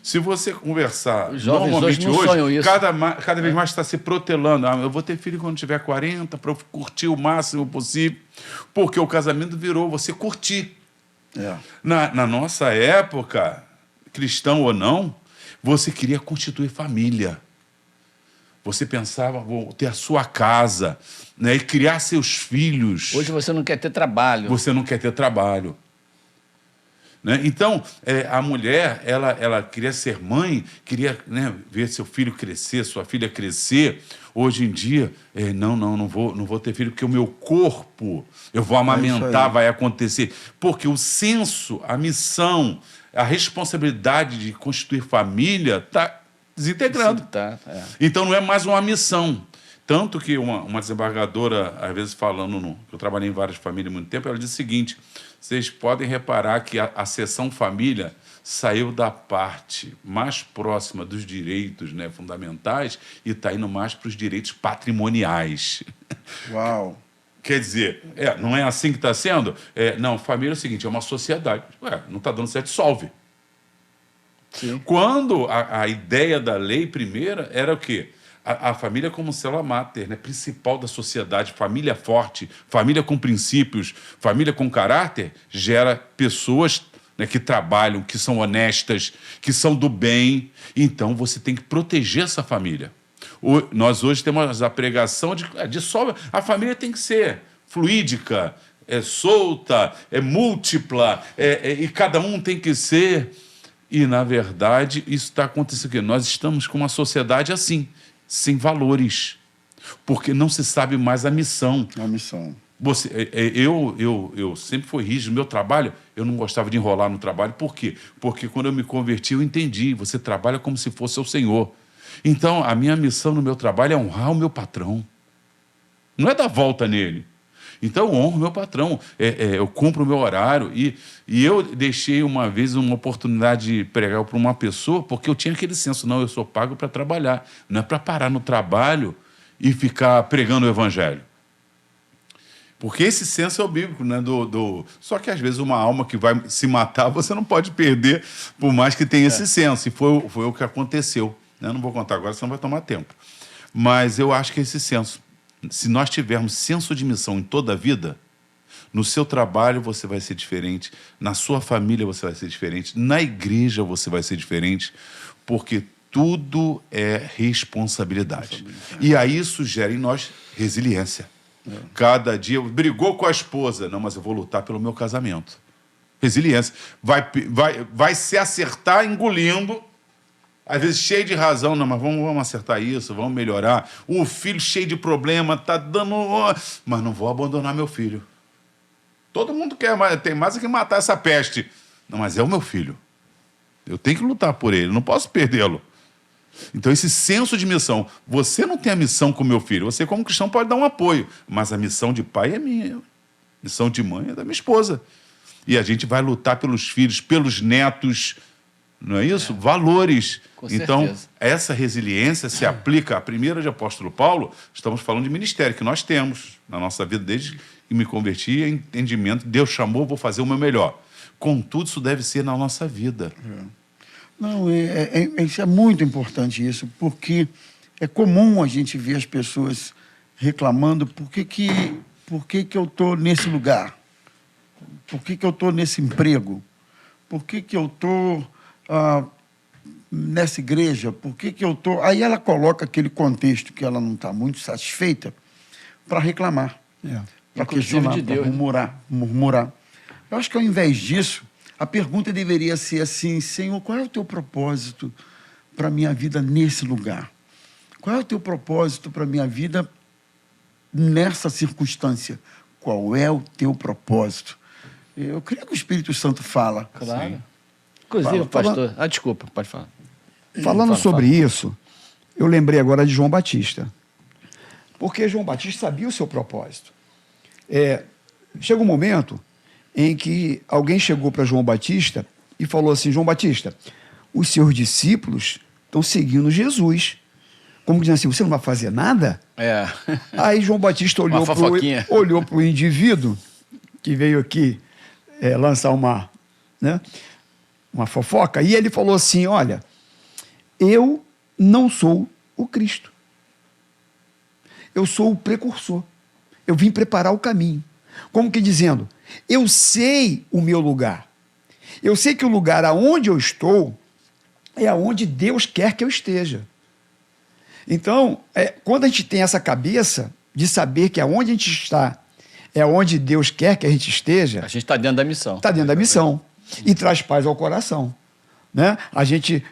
Se você conversar os jovens normalmente hoje cada vez mais está se protelando. Eu vou ter filho quando tiver 40 para eu curtir o máximo possível, porque o casamento virou você curtir. Na nossa época, cristão ou não, você queria constituir família. Você pensava, vou ter a sua casa, né, e criar seus filhos. Hoje você não quer ter trabalho. Você não quer ter trabalho. Né? Então, a mulher, ela queria ser mãe, queria, né, ver seu filho crescer, sua filha crescer. Hoje em dia, não vou ter filho, porque o meu corpo, eu vou amamentar, vai acontecer. Porque o senso, a missão, a responsabilidade de constituir família está desintegrando. Então, não é mais uma missão. Tanto que uma desembargadora, às vezes falando, eu trabalhei em várias famílias há muito tempo, ela diz o seguinte: vocês podem reparar que a seção família saiu da parte mais próxima dos direitos, né, fundamentais e está indo mais para os direitos patrimoniais. Uau! Quer dizer, não é assim que está sendo? Não, família é o seguinte, é uma sociedade. Não está dando certo, dissolve. Sim. Quando a ideia da lei primeira era o quê? A família como célula máter, né, principal da sociedade, família forte, família com princípios, família com caráter, gera pessoas, né, que trabalham, que são honestas, que são do bem. Então, você tem que proteger essa família. Nós hoje temos a pregação de só... A família tem que ser fluídica, solta, múltipla, e cada um tem que ser... E, na verdade, isso está acontecendo aqui. Nós estamos com uma sociedade assim, sem valores, porque não se sabe mais a missão. A missão. Eu sempre fui rígido no meu trabalho, eu não gostava de enrolar no trabalho. Por quê? Porque quando eu me converti, eu entendi, você trabalha como se fosse o Senhor. Então, a minha missão no meu trabalho é honrar o meu patrão. Não é dar volta nele. Então, eu honro o meu patrão, eu cumpro o meu horário. E eu deixei uma vez uma oportunidade de pregar para uma pessoa, porque eu tinha aquele senso, não, eu sou pago para trabalhar, não é para parar no trabalho e ficar pregando o evangelho. Porque esse senso é o bíblico, né? Só que, às vezes, uma alma que vai se matar, você não pode perder, por mais que tenha esse senso. E foi o que aconteceu. Eu não vou contar agora, senão vai tomar tempo. Mas eu acho que é esse senso. Se nós tivermos senso de missão em toda a vida, no seu trabalho você vai ser diferente, na sua família você vai ser diferente, na igreja você vai ser diferente, porque tudo é responsabilidade. E aí isso gera em nós resiliência. Cada dia, brigou com a esposa, não, mas eu vou lutar pelo meu casamento. Resiliência. Vai se acertar engolindo, às vezes cheio de razão, não, mas vamos acertar isso, vamos melhorar. O filho cheio de problema, está dando... Mas não vou abandonar meu filho. Todo mundo tem mais que matar essa peste. Não, mas é o meu filho. Eu tenho que lutar por ele, não posso perdê-lo. Então, esse senso de missão. Você não tem a missão com o meu filho. Você, como cristão, pode dar um apoio. Mas a missão de pai é minha. A missão de mãe é da minha esposa. E a gente vai lutar pelos filhos, pelos netos... Não é isso? Valores. Então, essa resiliência se aplica à primeira de apóstolo Paulo. Estamos falando de ministério que nós temos na nossa vida desde que me converti, em entendimento. Deus chamou, vou fazer o meu melhor. Contudo, isso deve ser na nossa vida. Não, isso é muito importante isso, porque é comum a gente ver as pessoas reclamando por que eu estou nesse lugar? Por que eu estou nesse emprego? Por que eu estou... nessa igreja, por que eu estou... Aí ela coloca aquele contexto que ela não está muito satisfeita para reclamar, para questionar, para murmurar. Eu acho que, ao invés disso, a pergunta deveria ser assim: Senhor, qual é o teu propósito para a minha vida nesse lugar? Qual é o teu propósito para a minha vida nessa circunstância? Qual é o teu propósito? Eu creio que o Espírito Santo fala. Claro. Inclusive, pastor... desculpa, pode falar. Falando sobre isso, eu lembrei agora de João Batista. Porque João Batista sabia o seu propósito. Chega um momento em que alguém chegou para João Batista e falou assim: João Batista, os seus discípulos estão seguindo Jesus. Como dizendo assim, você não vai fazer nada? Aí João Batista olhou para o indivíduo que veio aqui lançar uma fofoca, e ele falou assim: olha, eu não sou o Cristo. Eu sou o precursor. Eu vim preparar o caminho. Como que dizendo, eu sei o meu lugar. Eu sei que o lugar aonde eu estou é aonde Deus quer que eu esteja. Então, quando a gente tem essa cabeça de saber que aonde a gente está é onde Deus quer que a gente esteja... A gente está dentro da missão. Está dentro da missão. E traz paz ao coração. Né? A gente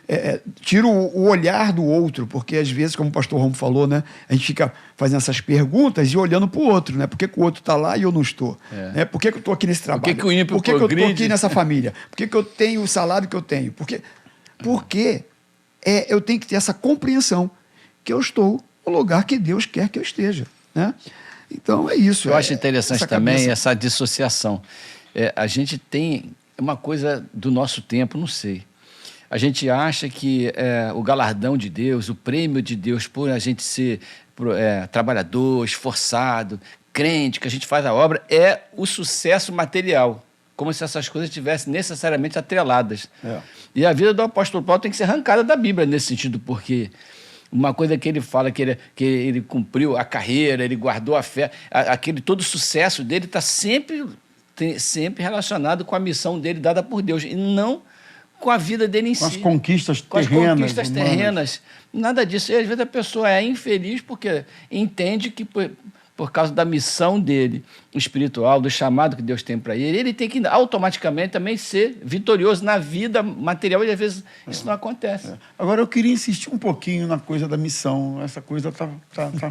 tira o olhar do outro, porque às vezes, como o pastor Romo falou, né, a gente fica fazendo essas perguntas e olhando para o outro. Né? Por que o outro está lá e eu não estou? Né? Por que eu estou aqui nesse trabalho? Por que o ímpio progride? Por que eu estou aqui nessa família? Por que eu tenho o salário que eu tenho? Porque eu tenho que ter essa compreensão que eu estou no lugar que Deus quer que eu esteja. Né? Então, é isso. Eu acho interessante também essa dissociação. A gente tem uma coisa do nosso tempo, não sei. A gente acha que o galardão de Deus, o prêmio de Deus por a gente ser trabalhador, esforçado, crente, que a gente faz a obra, é o sucesso material. Como se essas coisas estivessem necessariamente atreladas. E a vida do apóstolo Paulo tem que ser arrancada da Bíblia nesse sentido, porque uma coisa que ele fala, que ele cumpriu a carreira, ele guardou a fé, todo o sucesso dele está sempre relacionado com a missão dele dada por Deus, e não com a vida dele em si. Com as conquistas terrenas. Com as conquistas terrenas. Nada disso. E às vezes a pessoa é infeliz porque entende que por causa da missão dele espiritual, do chamado que Deus tem para ele, ele tem que automaticamente também ser vitorioso na vida material, e às vezes isso não acontece. Agora, eu queria insistir um pouquinho na coisa da missão. Essa coisa está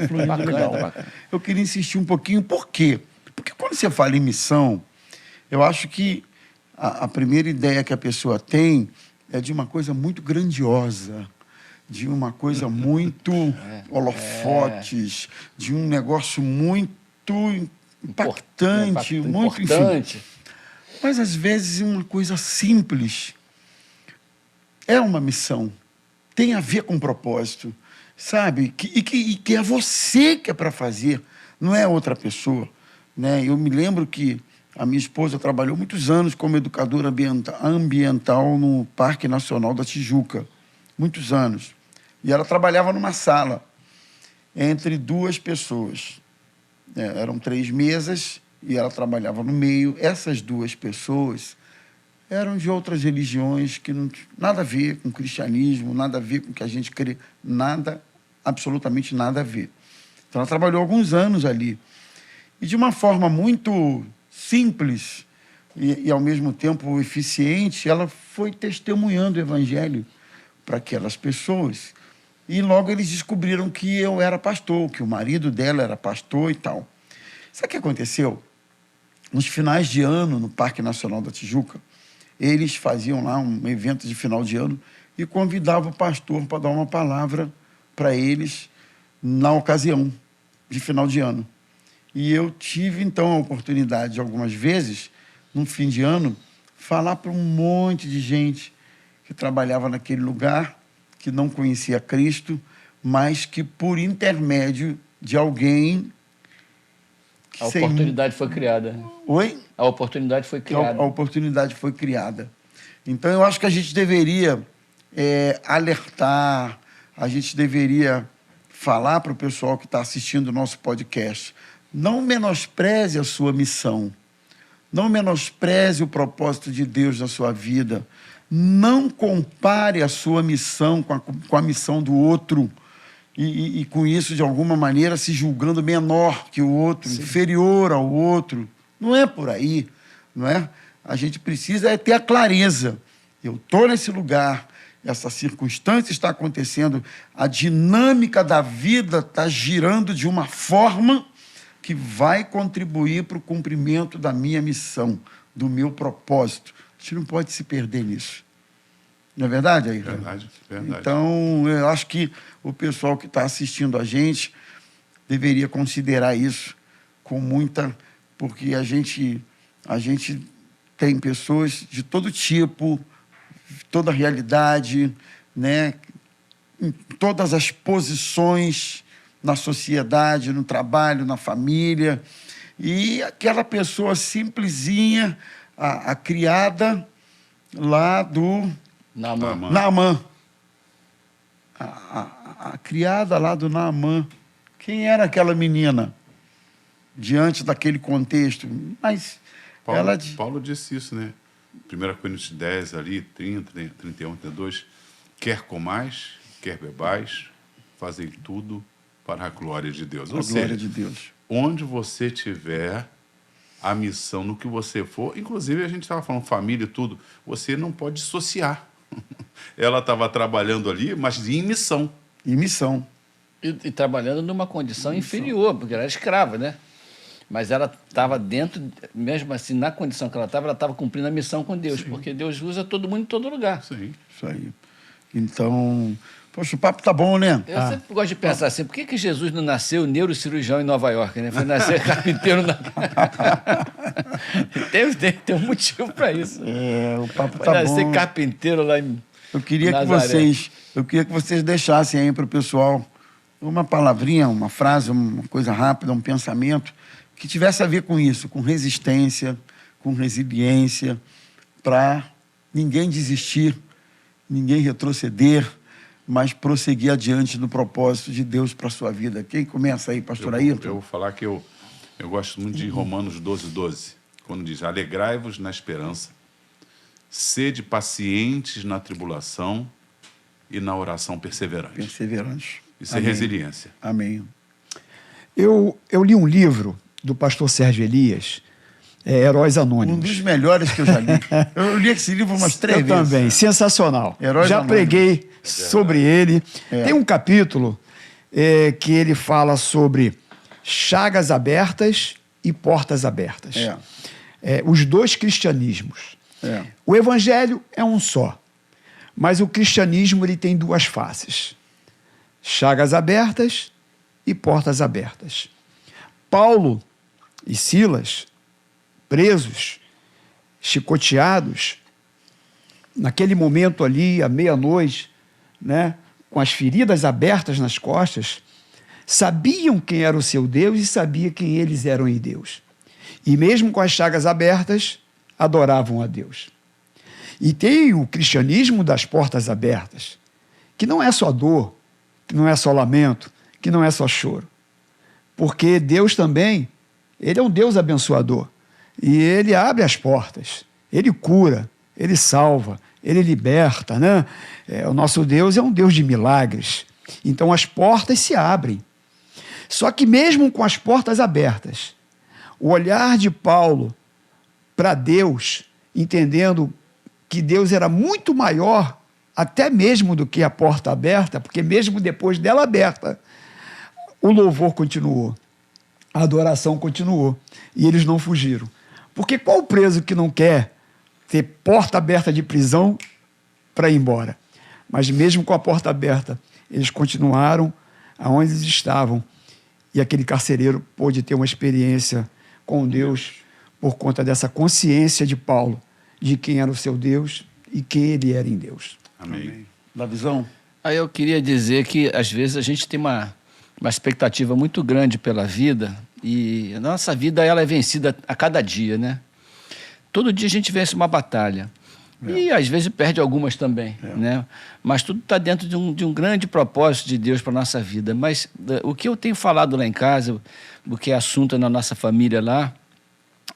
fluindo Bacana, legal. bacana. Eu queria insistir um pouquinho. Por quê? Porque quando você fala em missão, eu acho que a primeira ideia que a pessoa tem é de uma coisa muito grandiosa, de uma coisa muito holofotes, de um negócio muito impactante, muito importante. Enfim. Mas, às vezes, uma coisa simples é uma missão, tem a ver com propósito, sabe? E que é você que é para fazer, não é outra pessoa. Né? Eu me lembro que a minha esposa trabalhou muitos anos como educadora ambiental no Parque Nacional da Tijuca. Muitos anos. E ela trabalhava numa sala entre duas pessoas. Eram 3 mesas e ela trabalhava no meio. Essas 2 pessoas eram de outras religiões que não tinham nada a ver com o cristianismo, nada a ver com o que a gente crê, nada, absolutamente nada a ver. Então, ela trabalhou alguns anos ali. E de uma forma muito simples e ao mesmo tempo eficiente, ela foi testemunhando o evangelho para aquelas pessoas. E logo eles descobriram que eu era pastor, que o marido dela era pastor e tal. Sabe o que aconteceu? Nos finais de ano, no Parque Nacional da Tijuca, eles faziam lá um evento de final de ano e convidavam o pastor para dar uma palavra para eles na ocasião de final de ano. E eu tive, então, a oportunidade, algumas vezes, no fim de ano, falar para um monte de gente que trabalhava naquele lugar, que não conhecia Cristo, mas que, por intermédio de alguém... A oportunidade foi criada. Oi? A oportunidade foi criada. A oportunidade foi criada. Então, eu acho que a gente deveria alertar, a gente deveria falar para o pessoal que está assistindo o nosso podcast: não menospreze a sua missão, não menospreze o propósito de Deus na sua vida, não compare a sua missão com a missão do outro e com isso, de alguma maneira, se julgando menor que o outro, sim, inferior ao outro. Não é por aí, não é? A gente precisa ter a clareza. Eu estou nesse lugar, essa circunstância está acontecendo, a dinâmica da vida está girando de uma forma que vai contribuir para o cumprimento da minha missão, do meu propósito. A gente não pode se perder nisso. Não é verdade, aí? Verdade. Então, eu acho que o pessoal que está assistindo a gente deveria considerar isso com muita... Porque a gente tem pessoas de todo tipo, toda realidade, né? Em todas as posições na sociedade, no trabalho, na família. E aquela pessoa simplesinha, a criada lá do... Naamã. A criada lá do Naamã. Quem era aquela menina diante daquele contexto? Mas Paulo disse isso, né? 1 Coríntios 10, ali, 30, 31, 32. Quer comais, quer bebais, fazei tudo para a glória de Deus. Ou seja, glória de Deus. Onde você tiver a missão, no que você for, inclusive a gente estava falando família e tudo, você não pode dissociar. Ela estava trabalhando ali, mas em missão. Em missão. E trabalhando numa condição inferior, porque ela era escrava, né? Mas ela estava dentro, mesmo assim, na condição que ela estava cumprindo a missão com Deus, sim, porque Deus usa todo mundo em todo lugar. Sim. Isso aí. Então, poxa, o papo tá bom, né? Eu sempre gosto de pensar assim, por que Jesus não nasceu neurocirurgião em Nova York, né? Foi nascer carpinteiro na... tem um motivo para isso. O papo Foi tá nascer bom. carpinteiro lá em Eu queria Nazaré. que vocês deixassem aí para o pessoal uma palavrinha, uma frase, uma coisa rápida, um pensamento que tivesse a ver com isso, com resistência, com resiliência, para ninguém desistir, ninguém retroceder, mas prosseguir adiante no propósito de Deus para a sua vida. Quem começa aí, pastor Ayrton? Eu vou falar que eu gosto muito de Romanos 12, 12, quando diz: alegrai-vos na esperança, sede pacientes na tribulação e na oração perseverante. Perseverante. Isso é resiliência. Amém. Eu li um livro do pastor Sérgio Elias, Heróis Anônimos. Um dos melhores que eu já li. Eu li esse livro umas 3 vezes. Eu também, sensacional. Heróis já Anônimos. preguei sobre ele. Tem um capítulo que ele fala sobre chagas abertas e portas abertas. Os dois cristianismos. O evangelho é um só, mas o cristianismo ele tem 2 faces: chagas abertas e portas abertas. Paulo e Silas, presos, chicoteados, naquele momento ali, à meia-noite, né, com as feridas abertas nas costas, sabiam quem era o seu Deus e sabia quem eles eram em Deus. E mesmo com as chagas abertas, adoravam a Deus. E tem o cristianismo das portas abertas, que não é só dor, que não é só lamento, que não é só choro. Porque Deus também, ele é um Deus abençoador. E ele abre as portas, ele cura, ele salva, ele liberta, né? O nosso Deus é um Deus de milagres. Então as portas se abrem. Só que mesmo com as portas abertas, o olhar de Paulo para Deus, entendendo que Deus era muito maior até mesmo do que a porta aberta, porque mesmo depois dela aberta, o louvor continuou, a adoração continuou, e eles não fugiram. Porque qual preso que não quer ter porta aberta de prisão para ir embora? Mas mesmo com a porta aberta, eles continuaram aonde eles estavam, e aquele carcereiro pôde ter uma experiência com Deus por conta dessa consciência de Paulo, de quem era o seu Deus e quem ele era em Deus. Amém. Da visão? Aí eu queria dizer que, às vezes, a gente tem uma expectativa muito grande pela vida, e a nossa vida ela é vencida a cada dia, né? Todo dia a gente vence uma batalha. E, às vezes, perde algumas também, né? Mas tudo está dentro de um grande propósito de Deus para a nossa vida. Mas o que eu tenho falado lá em casa, o que é assunto na nossa família lá,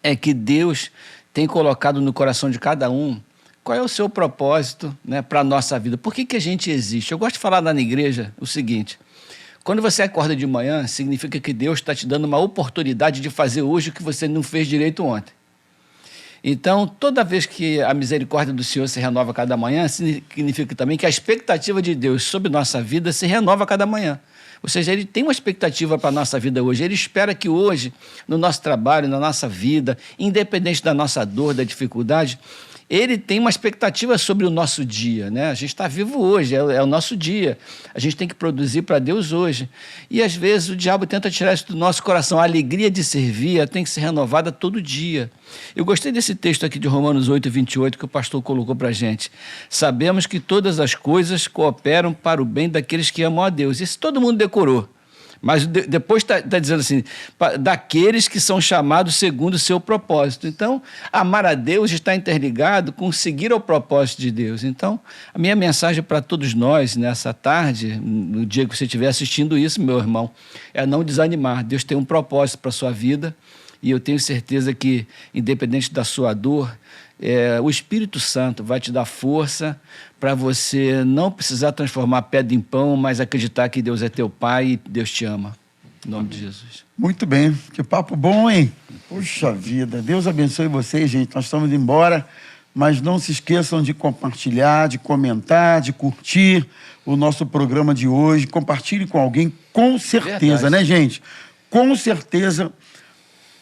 é que Deus tem colocado no coração de cada um qual é o seu propósito, né, para a nossa vida. Por que a gente existe? Eu gosto de falar lá na igreja o seguinte: quando você acorda de manhã, significa que Deus está te dando uma oportunidade de fazer hoje o que você não fez direito ontem. Então, toda vez que a misericórdia do Senhor se renova a cada manhã, significa também que a expectativa de Deus sobre nossa vida se renova a cada manhã. Ou seja, Ele tem uma expectativa para a nossa vida hoje. Ele espera que hoje, no nosso trabalho, na nossa vida, independente da nossa dor, da dificuldade, ele tem uma expectativa sobre o nosso dia, né? A gente está vivo hoje, é o nosso dia. A gente tem que produzir para Deus hoje. E, às vezes, o diabo tenta tirar isso do nosso coração. A alegria de servir tem que ser renovada todo dia. Eu gostei desse texto aqui de Romanos 8, 28, que o pastor colocou para a gente. Sabemos que todas as coisas cooperam para o bem daqueles que amam a Deus. Isso todo mundo decorou. Mas depois está dizendo assim, daqueles que são chamados segundo o seu propósito. Então, amar a Deus está interligado com seguir ao propósito de Deus. Então, a minha mensagem para todos nós nessa tarde, no dia que você estiver assistindo isso, meu irmão, é não desanimar. Deus tem um propósito para a sua vida e eu tenho certeza que, independente da sua dor, o Espírito Santo vai te dar força para você não precisar transformar pedra em pão, mas acreditar que Deus é teu Pai e Deus te ama. Em nome de Jesus. Muito bem. Que papo bom, hein? Puxa vida. Deus abençoe vocês, gente. Nós estamos indo embora, mas não se esqueçam de compartilhar, de comentar, de curtir o nosso programa de hoje. Compartilhe com alguém, com certeza, verdade, né, gente? Com certeza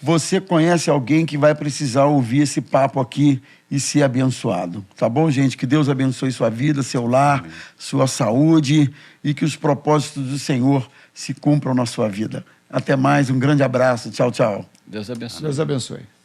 você conhece alguém que vai precisar ouvir esse papo aqui e ser abençoado. Tá bom, gente? Que Deus abençoe sua vida, seu lar, amém, sua saúde e que os propósitos do Senhor se cumpram na sua vida. Até mais, um grande abraço. Tchau, tchau. Deus abençoe. Deus abençoe.